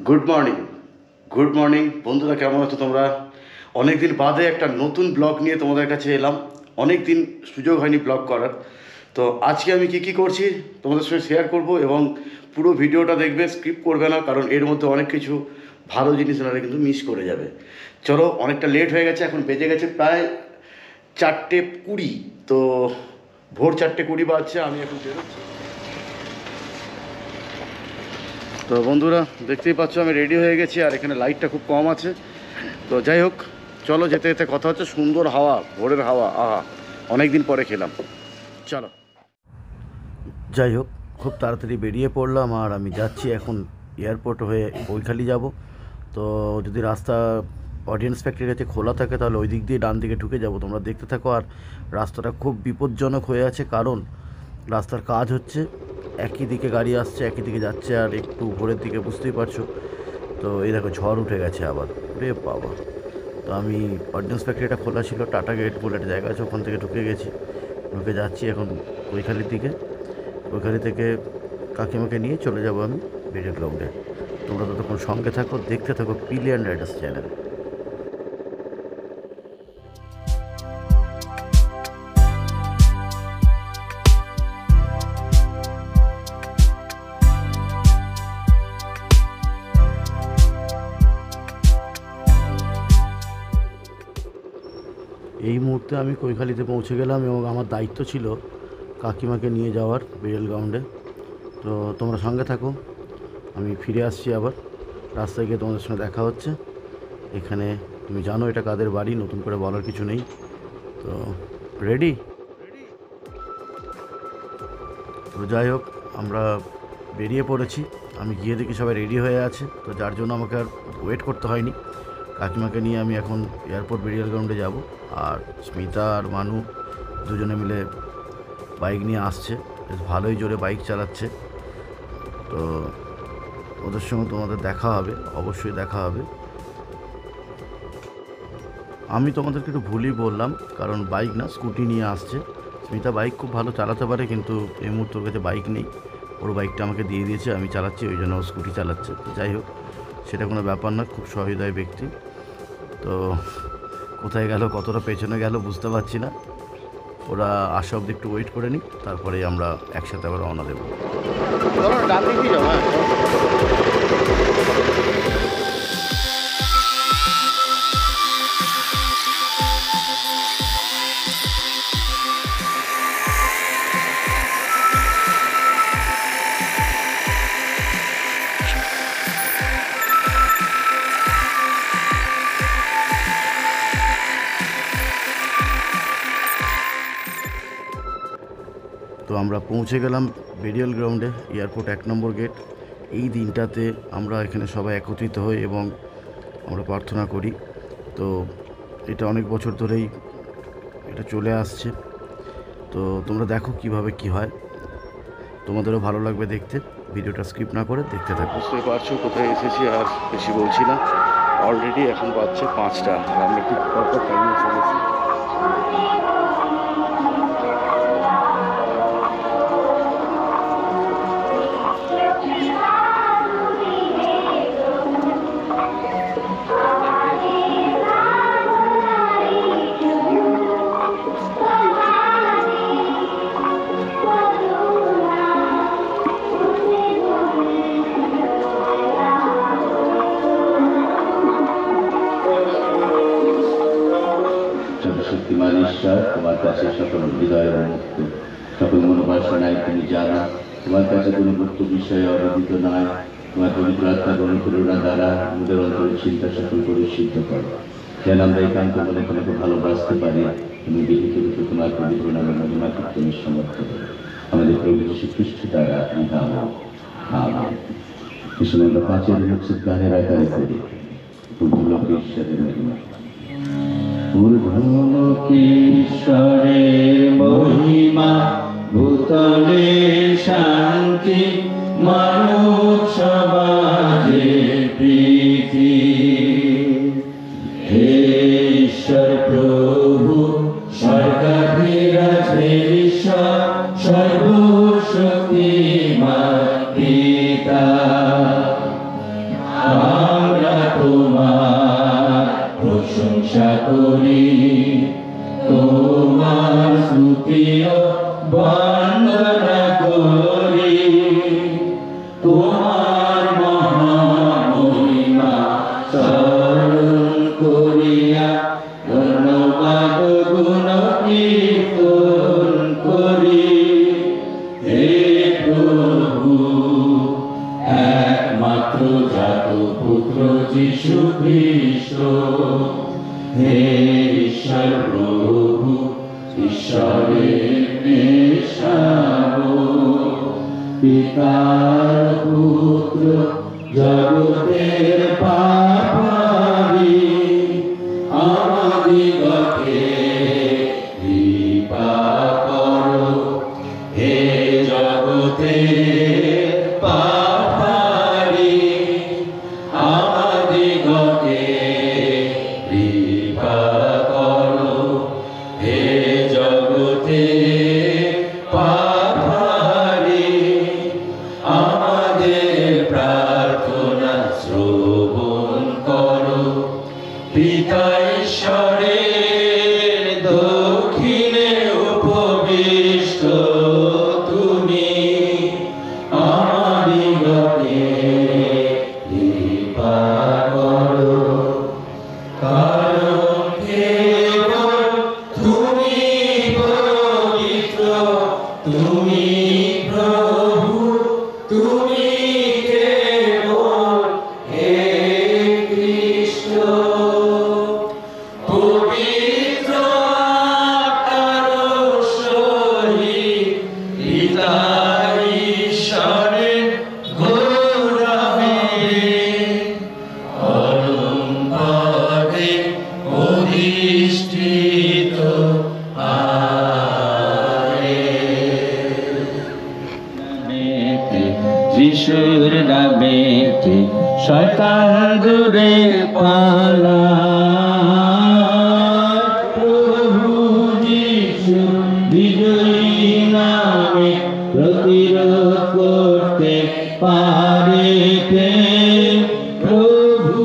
Good morning বন্ধুরা, কেমন আছো তোমরা? অনেক দিন বাদে একটা নতুন ব্লগ নিয়ে তোমাদের কাছে এলাম। অনেক দিন সুযোগ হয়নি ব্লগ করার, তো আজকে আমি কি করছি তোমাদের সঙ্গে শেয়ার করব এবং পুরো ভিডিওটা দেখবে, স্কিপ করবে না, কারণ এর মধ্যে অনেক কিছু ভালো জিনিস ওনারা কিন্তু মিস করে যাবে। চলো, অনেকটা লেট হয়ে গেছে, এখন বেজে গেছে প্রায় 4:20। তো ভোর 4:20 বাজছে, আমি এখন বেরোচ্ছি। তো বন্ধুরা, দেখতেই পাচ্ছ আমি রেডি হয়ে গেছি, আর এখানে লাইটটা খুব কম আছে। তো যাই হোক, চলো, যেতে যেতে কথা হচ্ছে। সুন্দর হাওয়া, ভোরের হাওয়া, আহা, অনেক দিন পরে খেলাম। চলো, যাই হোক, খুব তাড়াতাড়ি বেরিয়ে পড়লাম, আর আমি যাচ্ছি এখন এয়ারপোর্ট হয়ে বৈখালি যাব। তো যদি রাস্তা অডিয়েন্স ফ্যাক্টরির কাছে খোলা থাকে তাহলে ওই দিক দিয়ে ডান দিকে ঢুকে যাব, তোমরা দেখতে থাকো। আর রাস্তাটা খুব বিপজ্জনক হয়ে আছে, কারণ রাস্তার কাজ হচ্ছে, একই দিকে গাড়ি আসছে, একই দিকে যাচ্ছে, আর একটু ভোরের দিকে বুঝতেই পারছো। তো এই দেখো, ঝড় উঠে গেছে আবার, রে বাবা। তো আমি অর্ডিন্যান্স ফ্যাক্টরিটা খোলা ছিল, টাটা গেট বলে একটা জায়গা আছে, ওখান থেকে ঢুকে যাচ্ছি এখন কৈখালির দিকে। ওইখালি থেকে কাকিমাকে নিয়ে চলে যাব আমি বেরিয়াল গ্রাউন্ডে। তোমরা ততক্ষণ সঙ্গে থাকো, দেখতে থাকো পিলিয়ন রাইডার্স চ্যানেল। এই মুহূর্তে আমি কৈখালিতে পৌঁছে গেলাম, এবং আমার দায়িত্ব ছিল কাকিমাকে নিয়ে যাওয়ার বেরিয়াল গ্রাউন্ডে। তো তোমরা সঙ্গে থাকো, আমি ফিরে আসছি আবার। রাস্তায় গিয়ে তোমাদের সঙ্গে দেখা হচ্ছে। এখানে তুমি জানো এটা কাদের বাড়ি, নতুন করে বলার কিছু নেই। তো রেডি? তো যাই হোক, আমরা বেরিয়ে পড়েছি। আমি গিয়ে দেখি সবাই রেডি হয়ে আছে, তো যার জন্য আমাকে আর ওয়েট করতে হয়নি। কাকিমাকে নিয়ে আমি এখন এয়ারপোর্ট বেরিয়াল গ্রাউন্ডে যাব। আর স্মিতা আর মানু দুজনে মিলে বাইক নিয়ে আসছে, বেশ ভালোই জোরে বাইক চালাচ্ছে। তো ওদের সঙ্গে তোমাদের দেখা হবে, অবশ্যই দেখা হবে। আমি তোমাদেরকে একটু ভুলই বললাম, কারণ বাইক না, স্কুটি নিয়ে আসছে। স্মিতা বাইক খুব ভালো চালাতে পারে, কিন্তু এই মুহূর্তে ওর কাছে বাইক নেই। ওর বাইকটা আমাকে দিয়ে দিয়েছে, আমি চালাচ্ছি, ওই জন্য ও স্কুটি চালাচ্ছে। তো যাই হোক, সেটা কোনো ব্যাপার না, খুব সহৃদয় ব্যক্তি। তো কোথায় গেল, কতটা পেছনে গেল বুঝতে পারছি না। ওরা আসা অব্দি একটু ওয়েট করে নিই, তারপরে আমরা একসাথে আবার রওনা দেবো। ডান দিকে যাও। হ্যাঁ, তো আমরা পৌঁছে গেলাম বেরিয়াল গ্রাউন্ডে, এয়ারপোর্ট 1 নম্বর গেট। এই দিনটাতে আমরা এখানে সবাই একত্রিত হই এবং আমরা প্রার্থনা করি। তো এটা অনেক বছর ধরেই এটা চলে আসছে। তো তোমরা দেখো কিভাবে কি হয়, তোমাদেরও ভালো লাগবে দেখতে। ভিডিওটা স্কিপ না করে দেখতে থাকো। বুঝতে পারছো কোথায় এসেছি, আর বেশি বলছি না। অলরেডি এখন বাজছে 5টা, আর আমরা ঠিক প্রপার টাইমে এসে গেছি। শক্তিমান ঈশ্বর, তোমার কাছে সকল হৃদয় মুক্ত, সকল মনোবাসনায় তুমি জানো। তোমার কাছে কোনো গুপ্ত বিষয় অবহিত নয়। তোমার পবিত্র আত্মা অনুপ্রেরণা দ্বারা আমাদের অন্তরের চিন্তা সকল পরিশুদ্ধ করো, যেন আমরা একান্ত মনে তোমাকে ভালোবাসতে পারি। তুমি বিহিত রূপে তোমার পবিত্র নামে মহিমাকে তুমি সমর্থ করো। আমাদের প্রভু যীশু খ্রিস্ট দ্বারা আমেন। কৃষ্ণ আমরা 5 হচ্ছে গানের আকারে করি পূর্ণলোক ঈশ্বরের মহিমা। ঈশ্বরের মহিমা, ভূতলে শান্তি, মানব সমাজে প্রীতি। হে ঈশ্বর প্রভু, স্বর্গাধিরাজের ঈশ্বর, সর্বশক্তিমান পিতা, তোমার মহামহিমা স্মরণ করিয়া ধন্যবাদ গুণ কীর্তন করি। হে প্রভু, একমাত্র জাত পুত্র যিশু খ্রিস্ট, হে ঈশ্বর প্রভু, ঈশ্বরের মেষাবক, পিতার পুত্র জগতের পাপারি, আমাদিগকে কৃপা করো। হে জগতের পাপারি, আমাদিগকে কৃপা করো। হে জগতের পাপারি, আমাদের প্রার্থনা শ্রবণ করো। পিতা ঈশ্বরের দক্ষিণে উপবিষ্ট তুমি, আমাদিগকে কৃপা করো। কারণ কেবল তুমি পবিত্র, তুমি প্রভু, তুমি কেবল হে কৃষ্ণ। পবিত্র আত্মার সহিত পিতা ঈশ্বরের গৌরবে পরমপদে অধিষ্ঠিত যিশুর নামেতে শয়তান দূরে পালায়। প্রভু যিশু বিজয়ী নামে প্রতিরোধ করতে পারে কে? প্রভু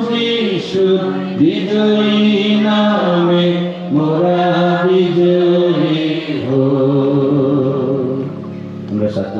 যিশু বিজয়ী নামে মোরা বিজয়ী হই। আমরা সাথে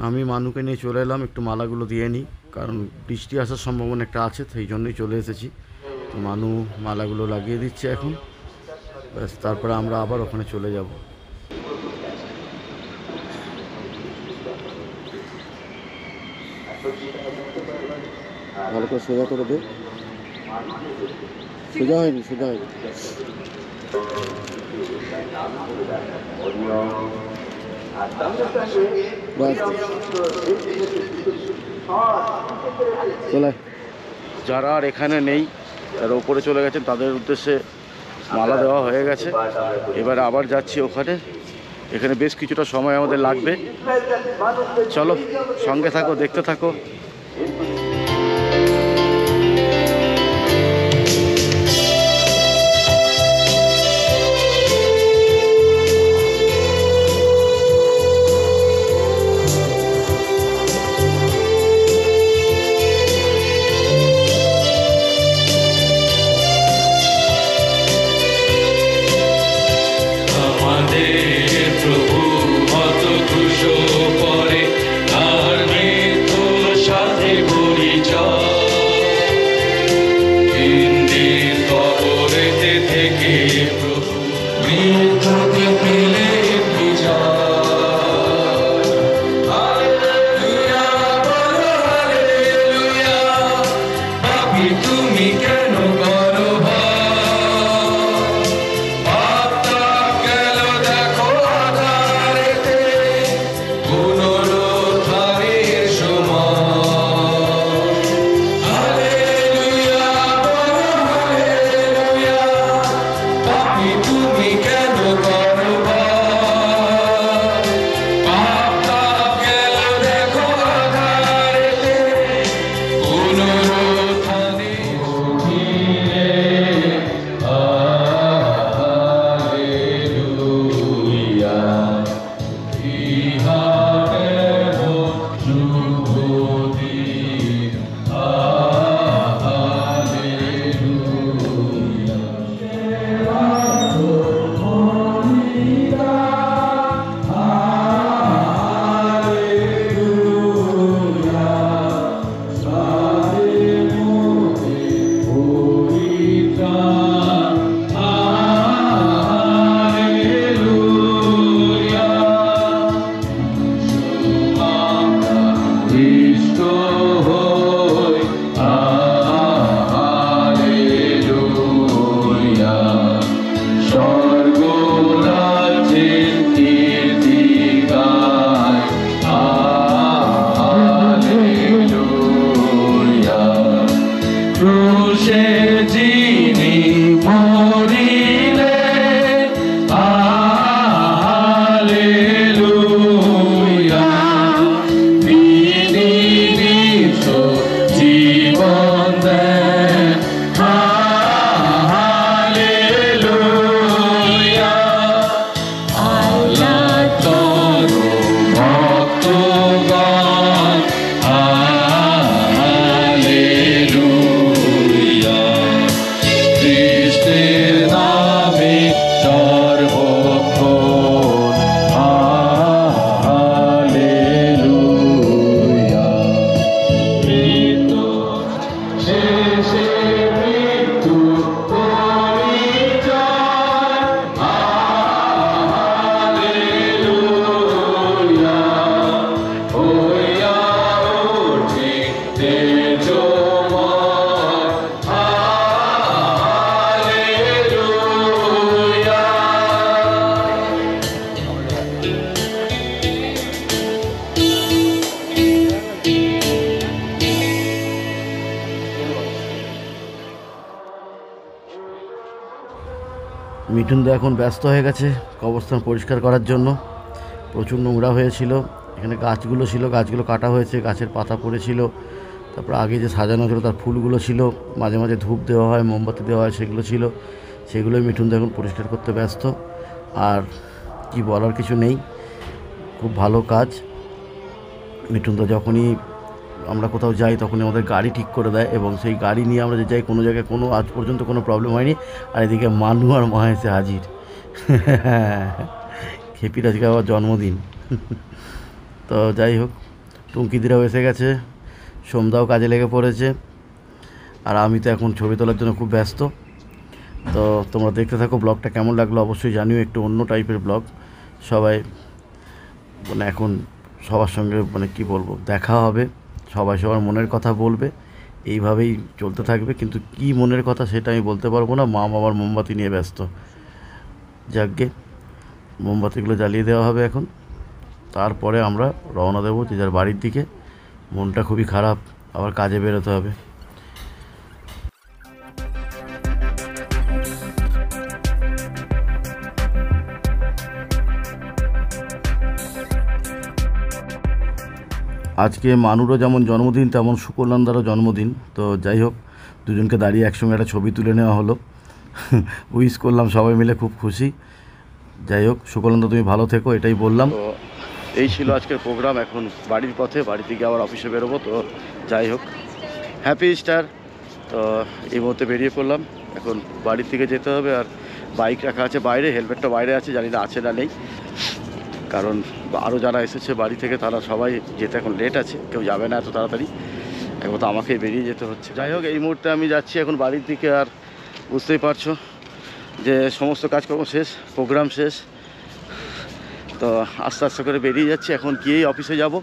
আমি মানুকে নিয়ে চলে এলাম, একটু মালাগুলো দিয়ে নিই, কারণ বৃষ্টি আসার সম্ভাবনা একটা আছে, সেই জন্যই চলে এসেছি। তো মানু মালাগুলো লাগিয়ে দিচ্ছে এখন, ব্যাস তারপরে আমরা আবার ওখানে চলে যাব। ভালো করে সোজা করে দে, সোজা হয়নি, সোজা হয়নি। যারা আর এখানে নেই, যারা উপরে চলে গেছেন, তাদের উদ্দেশ্যে মালা দেওয়া হয়ে গেছে। এবার আবার যাচ্ছি ওখানে। এখানে বেশ কিছুটা সময় আমাদের লাগবে। চলো সঙ্গে থাকো, দেখতে থাকো। প্রভু অত খুশ পরে আর মৃত্যুর সাথে তুমি কেন করো মিঠুনদা এখন ব্যস্ত হয়ে গেছে কবরস্থান পরিষ্কার করার জন্য। প্রচুর নোংরা হয়েছিল, এখানে গাছগুলো ছিল, গাছগুলো কাটা হয়েছে, গাছের পাতা পড়েছিল, তারপর আগে যে সাজানো ছিল তার ফুলগুলো ছিল, মাঝে মাঝে ধূপ দেওয়া হয়, মোমবাতি দেওয়া হয়, সেগুলো ছিল, সেগুলোই মিঠুনদা এখন পরিষ্কার করতে ব্যস্ত। আর কি বলার কিছু নেই, খুব ভালো কাজ। মিঠুনদা যখনই আমরা কোথাও যাই তখনই আমাদের গাড়ি ঠিক করে দেয়, এবং সেই গাড়ি নিয়ে আমরা যে যাই কোনো জায়গায় কোনো আজ পর্যন্ত কোনো প্রবলেম হয়নি। আর এদিকে মানু আর মা এসে হাজির। খেপির আজকে আবার জন্মদিন। তো যাই হোক, টুঙ্কিদিরাও এসে গেছে, সোমদাও কাজে লেগে পড়েছে, আর আমি তো এখন ছবি তোলার জন্য খুব ব্যস্ত। তো তোমরা দেখতে থাকো, ব্লগটা কেমন লাগলো অবশ্যই জানিও। একটু অন্য টাইপের ব্লগ, সবাই মানে এখন সবার সঙ্গে মানে কি বলবো, দেখা হবে, সবাই সবার মনের কথা বলবে, এইভাবেই চলতে থাকবে। কিন্তু কি মনের কথা সেটা আমি বলতে পারবো না, মা বাবার মোমবাতি নিয়ে ব্যস্ত। যাকগে, মোমবাতিগুলো জ্বালিয়ে দেওয়া হবে এখন, তারপরে আমরা রওনা দেবো যে যার বাড়ির দিকে। মনটা খুবই খারাপ, আবার কাজে বেরোতে হবে। আজকে মানুরও যেমন জন্মদিন তেমন সুকল্যাণদারও জন্মদিন। তো যাই হোক, দুজনকে দাঁড়িয়ে একসঙ্গে একটা ছবি তুলে নেওয়া হলো, উইশ করলাম, সবাই মিলে খুব খুশি। যাই হোক, সুকল্যাণদা তুমি ভালো থেকো, এটাই বললাম। তো এই ছিল আজকের প্রোগ্রাম। এখন বাড়ির পথে, বাড়ি থেকে আবার অফিসে বেরোবো। তো যাই হোক, হ্যাপি ইস্টার। তো এই মুহূর্তে বেরিয়ে পড়লাম, এখন বাড়ির থেকে যেতে হবে। আর বাইক রাখা আছে বাইরে, হেলমেটটা বাইরে আছে, জানি না আছে না নেই, কারণ আরও যারা এসেছে বাড়ি থেকে তারা সবাই যেতে এখন লেট আছে, কেউ যাবে না এত তাড়াতাড়ি, এখন তো আমাকেই বেরিয়ে যেতে হচ্ছে। যাই হোক, এই মুহূর্তে আমি যাচ্ছি এখন বাড়ির দিকে। আর বুঝতেই পারছো যে সমস্ত কাজকর্ম শেষ, প্রোগ্রাম শেষ, তো আস্তে আস্তে করে বেরিয়ে যাচ্ছি। এখন গিয়েই অফিসে যাব।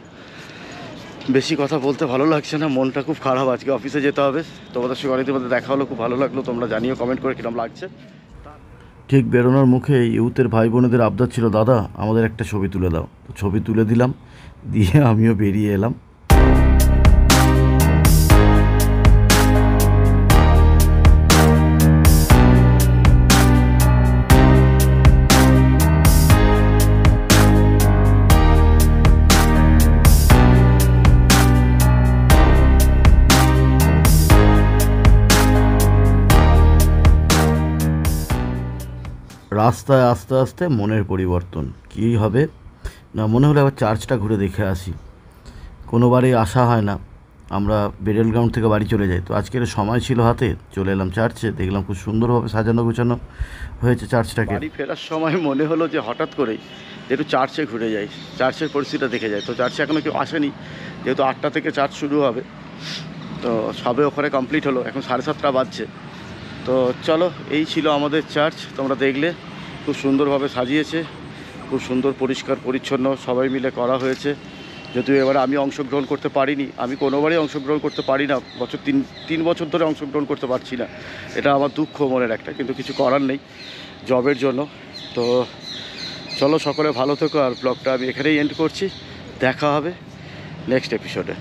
বেশি কথা বলতে ভালো লাগছে না, মনটা খুব খারাপ, আজকে অফিসে যেতে হবে। তোমাদের সঙ্গে অনেকদিন মধ্যে দেখা হলো, খুব ভালো লাগলো। তোমরা জানিও কমেন্ট করে কীরকম লাগছে। ঠিক বেরোনোর মুখে ইউথের ভাই বোনেদের আবদার ছিল, দাদা আমাদের একটা ছবি তুলে দাও। তো ছবি তুলে দিলাম, দিয়ে আমিও বেরিয়ে এলাম। রাস্তায় আস্তে আস্তে মনের পরিবর্তন কী হবে না, মনে হলে আবার চার্চটা ঘুরে দেখে আসি। কোনোবারই আসা হয় না, আমরা বেরিয়াল গ্রাউন্ড থেকে বাড়ি চলে যাই। তো আজকের সময় ছিল হাতে, চলে এলাম চার্চে, দেখলাম খুব সুন্দরভাবে সাজানো গুছানো হয়েছে চার্চটাকে। বাড়ি ফেরার সময় মনে হলো যে হঠাৎ করেই একটু চার্চে ঘুরে যাই, চার্চের পরিস্থিতিটা দেখে যাই। তো চার্চে এখনও কেউ আসেনি, যেহেতু 8টা থেকে চার্চ শুরু হবে, তো সবে ওখানে কমপ্লিট হলো, এখন 7:30 বাজছে। তো চলো, এই ছিল আমাদের চার্চ। তোমরা দেখলে খুব সুন্দরভাবে সাজিয়েছে, খুব সুন্দর পরিষ্কার পরিচ্ছন্ন সবাই মিলে করা হয়েছে। যদিও এবারে আমি অংশগ্রহণ করতে পারিনি, আমি কোনোবারই অংশগ্রহণ করতে পারি না, তিন বছর ধরে অংশগ্রহণ করতে পারছি না, এটা আমার দুঃখ মনের একটা, কিন্তু কিছু করার নেই জবের জন্য। তো চলো, সকলে ভালো থেকো। আর ব্লগটা আমি এখানেই এন্ড করছি, দেখা হবে নেক্সট এপিসোডে।